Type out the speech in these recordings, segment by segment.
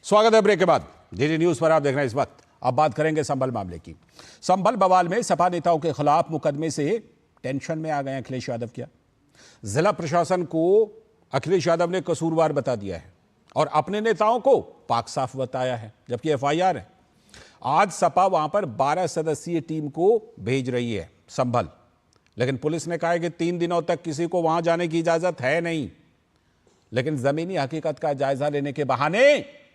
स्वागत है ब्रेक के बाद डीडी न्यूज पर। आप देख रहे हैं इस वक्त। अब बात करेंगे संभल मामले की। संभल बवाल में सपा नेताओं के खिलाफ मुकदमे से टेंशन में आ गए अखिलेश यादव। क्या जिला प्रशासन को अखिलेश यादव ने कसूरवार बता दिया है और अपने नेताओं को पाक साफ बताया है, जबकि एफआईआर है। आज सपा वहां पर 12 सदस्यीय टीम को भेज रही है संभल, लेकिन पुलिस ने कहा है कि 3 दिनों तक किसी को वहां जाने की इजाजत है नहीं। लेकिन जमीनी हकीकत का जायजा लेने के बहाने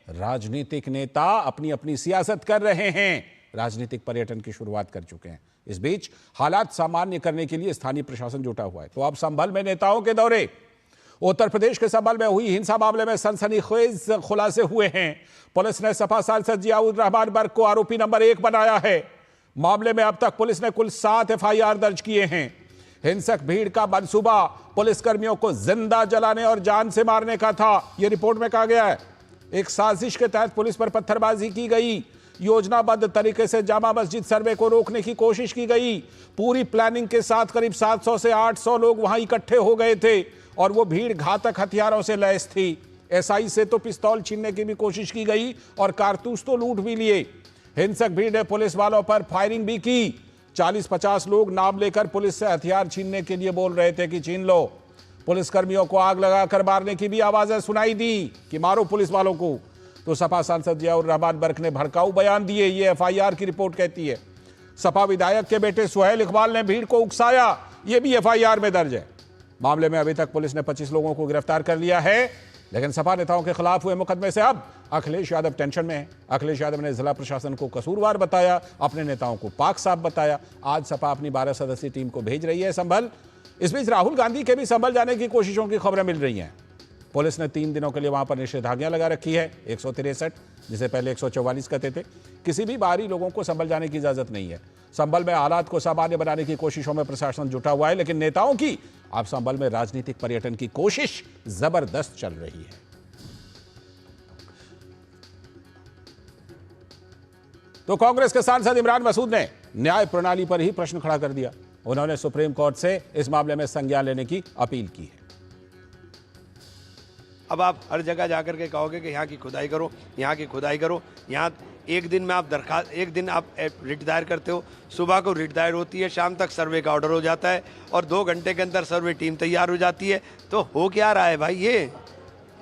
राजनीतिक नेता अपनी अपनी सियासत कर रहे हैं, राजनीतिक पर्यटन की शुरुआत कर चुके हैं। इस बीच हालात सामान्य करने के लिए स्थानीय प्रशासन जुटा हुआ है। तो अब संभल में नेताओं के दौरे। उत्तर प्रदेश के संभल में हुई हिंसा मामले में सनसनीखेज खुलासे हुए हैं। पुलिस ने सपा सांसद जियाउर रहमान बर्क को आरोपी नंबर 1 बनाया है। मामले में अब तक पुलिस ने कुल 7 एफआईआर दर्ज किए हैं। हिंसक भीड़ का मंसूबा पुलिसकर्मियों को जिंदा जलाने और जान से मारने का था, यह रिपोर्ट में कहा गया है। एक साजिश के तहत पुलिस पर पत्थरबाजी की गई। योजनाबद्ध तरीके से जामा मस्जिद सर्वे को रोकने की कोशिश की गई। पूरी प्लानिंग के साथ करीब 700 से 800 लोग वहां इकट्ठे हो गए थे और वो भीड़ घातक हथियारों से लैस थी। एसआई से तो पिस्तौल छीनने की भी कोशिश की गई और कारतूस तो लूट भी लिए। हिंसक भीड़ ने पुलिस वालों पर फायरिंग भी की। 40-50 लोग नाम लेकर पुलिस से हथियार छीनने के लिए बोल रहे थे कि छीन लो। पुलिसकर्मियों को आग लगाकर मारने की भी आवाजें सुनाई दी कि मारो पुलिस वालों को। तो सपा सांसद जियाउर रहमान बर्क ने भड़काऊ बयान दिए, ये एफआईआर की रिपोर्ट कहती है। सपा विधायक के बेटे सुहेल इकबाल ने भीड़ को उकसाया, यह भी एफआईआर में दर्ज है। मामले में अभी तक पुलिस ने 25 लोगों को गिरफ्तार कर लिया है, लेकिन सपा नेताओं के खिलाफ हुए मुकदमे से अब अखिलेश यादव टेंशन में है। अखिलेश यादव ने जिला प्रशासन को कसूरवार बताया, अपने नेताओं को पाक साफ बताया। आज सपा अपनी 12 सदस्यीय टीम को भेज रही है संभल। इस बीच राहुल गांधी के भी संभल जाने की कोशिशों की खबरें मिल रही हैं। पुलिस ने 3 दिनों के लिए वहां पर निषेधाज्ञा लगा रखी है। 163, जिसे पहले 144 कहते थे। किसी भी बाहरी लोगों को संभल जाने की इजाजत नहीं है। संभल में हालात को सामान्य बनाने की कोशिशों में प्रशासन जुटा हुआ है, लेकिन नेताओं की अब संभल में राजनीतिक पर्यटन की कोशिश जबरदस्त चल रही है। तो कांग्रेस के सांसद इमरान मसूद ने न्याय प्रणाली पर ही प्रश्न खड़ा कर दिया। उन्होंने सुप्रीम कोर्ट से इस मामले में संज्ञान लेने की अपील की है। अब आप हर जगह जाकर के कहोगे कि यहाँ की खुदाई करो, यहाँ की खुदाई करो। यहाँ एक दिन में आप रिट दायर करते हो, सुबह को रिट दायर होती है, शाम तक सर्वे का ऑर्डर हो जाता है और 2 घंटे के अंदर सर्वे टीम तैयार हो जाती है। तो हो क्या रहा है भाई?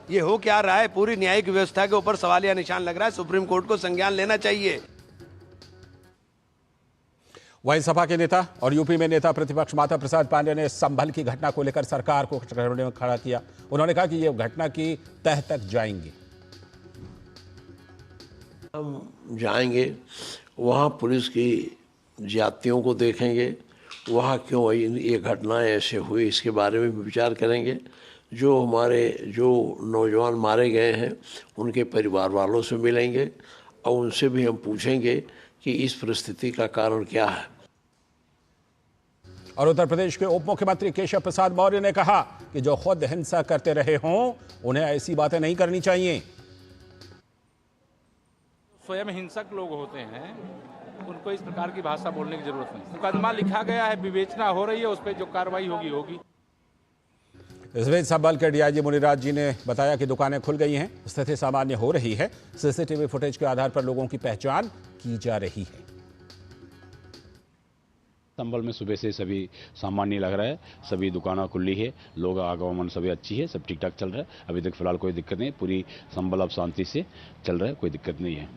ये हो क्या रहा है? पूरी न्यायिक व्यवस्था के ऊपर सवालिया निशान लग रहा है। सुप्रीम कोर्ट को संज्ञान लेना चाहिए। वहीं सपा के नेता और यूपी में नेता प्रतिपक्ष माता प्रसाद पांडे ने संभल की घटना को लेकर सरकार को कटघरे में खड़ा किया। उन्होंने कहा कि ये घटना की तह तक जाएंगे। हम जाएंगे, वहाँ पुलिस की ज्यादतियों को देखेंगे, वहाँ क्यों ये घटनाएं ऐसे हुई इसके बारे में भी विचार करेंगे। जो नौजवान मारे गए हैं उनके परिवार वालों से मिलेंगे और उनसे भी हम पूछेंगे कि इस परिस्थिति का कारण क्या है। और उत्तर प्रदेश के उप मुख्यमंत्री केशव प्रसाद मौर्य ने कहा कि जो खुद हिंसा करते रहे हों उन्हें ऐसी बातें नहीं करनी चाहिए। स्वयं हिंसक लोग होते हैं, उनको इस प्रकार की भाषा बोलने की जरूरत नहीं। मुकदमा लिखा गया है, विवेचना हो रही है, उस पर जो कार्रवाई होगी होगी। इस बीच संभल के डीआईजी मुनिराज जी ने बताया कि दुकानें खुल गई हैं, स्थिति सामान्य हो रही है। सीसीटीवी फुटेज के आधार पर लोगों की पहचान की जा रही है। संभल में सुबह से सभी सामान्य लग रहा है, सभी दुकानें खुली है, लोग आगमन सभी अच्छी है, सब ठीक ठाक चल रहा है। अभी तक फिलहाल कोई दिक्कत नहीं, पूरी संभल अब शांति से चल रहा है, कोई दिक्कत नहीं है।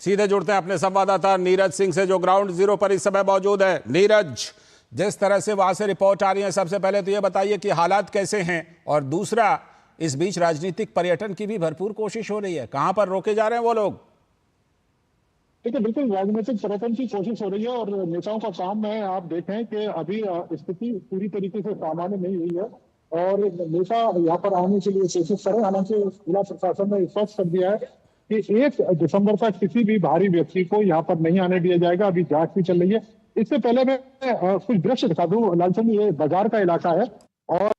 सीधे जुड़ते हैं अपने संवाददाता नीरज सिंह से, जो ग्राउंड जीरो पर इस समय मौजूद है। नीरज, जिस तरह से वहां से रिपोर्ट आ रही है, सबसे पहले तो यह बताइए कि हालात कैसे हैं, और दूसरा, इस बीच राजनीतिक पर्यटन की भी भरपूर कोशिश हो रही है। कहां पर रोके जा रहे हैं वो लोग? देखिए, बिल्कुल राजनीतिक पर्यटन की कोशिश हो रही है और नेताओं का काम है। आप देखें कि अभी स्थिति पूरी तरीके से सामान्य नहीं हुई है और नेता यहाँ पर आने के लिए कोशिश करें। हालांकि जिला प्रशासन ने स्पष्ट कर दिया है कि 1 दिसंबर तक किसी भी बाहरी व्यक्ति को यहाँ पर नहीं आने दिया जाएगा। अभी जांच भी चल रही है। इससे पहले मैं कुछ दृश्य दिखा दूं। लालचंद, ये बाजार का इलाका है और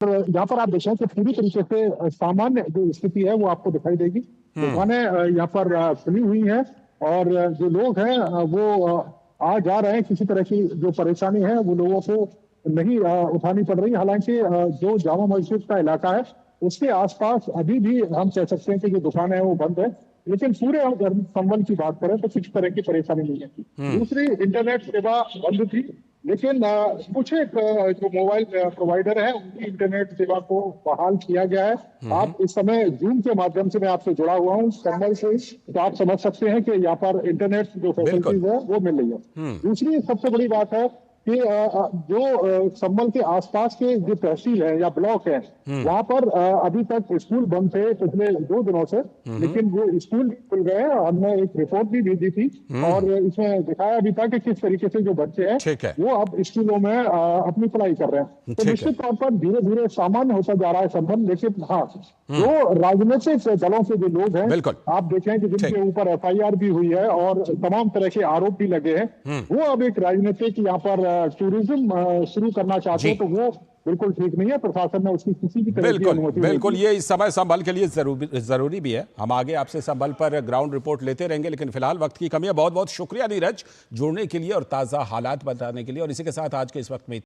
यहाँ पर आप देखें कि पूरी तरीके से सामान्य जो स्थिति है वो आपको दिखाई देगी। दुकानें यहाँ पर खुली हुई हैं और जो लोग हैं वो आ जा रहे हैं। किसी तरह की जो परेशानी है वो लोगों को नहीं उठानी पड़ रही। हालांकि जो जामा मस्जिद का इलाका है उसके आसपास अभी भी हम कह सकते हैं कि जो दुकानें हैं वो बंद है, लेकिन पूरे हम अगर संबल की बात करें तो किसी तरह की परेशानी नहीं है। दूसरी, इंटरनेट सेवा बंद थी, लेकिन कुछ एक जो मोबाइल प्रोवाइडर है उनकी इंटरनेट सेवा को बहाल किया गया है। आप इस समय जूम के माध्यम से मैं आपसे जुड़ा हुआ हूँ संबल से, तो आप समझ सकते हैं कि यहाँ पर इंटरनेट जो फैसिलिटीज है वो मिल रही है। दूसरी सबसे बड़ी बात है कि जो संबल के आसपास के जो तहसील है या ब्लॉक है, वहां पर अभी तक स्कूल बंद थे पिछले 2 दिनों से, लेकिन वो स्कूल खुल गए। हमने एक रिपोर्ट भी भेजी थी और इसमें दिखाया भी था कि किस तरीके से जो बच्चे हैं वो अब स्कूलों में अपनी पढ़ाई कर रहे हैं। तो निश्चित तौर पर धीरे धीरे सामान्य होता जा रहा है संबल, लेकिन हाँ, जो राजनीतिक दलों से जो लोग हैं, आप देखें कि जिनके ऊपर FIR भी हुई है और तमाम तरह के आरोप भी लगे हैं, वो अब एक राजनीतिक यहाँ पर टूरिज्म शुरू करना चाहते हैं, तो वो बिल्कुल ठीक नहीं है। प्रशासन ने उसकी किसी भी तरह की अनुमति बिल्कुल ये इस समय संभल के लिए जरूरी भी है। हम आगे आपसे संभल पर ग्राउंड रिपोर्ट लेते रहेंगे, लेकिन फिलहाल वक्त की कमी है। बहुत बहुत शुक्रिया नीरज, जुड़ने के लिए और ताज़ा हालात बताने के लिए। और इसी के साथ आज के इस वक्त में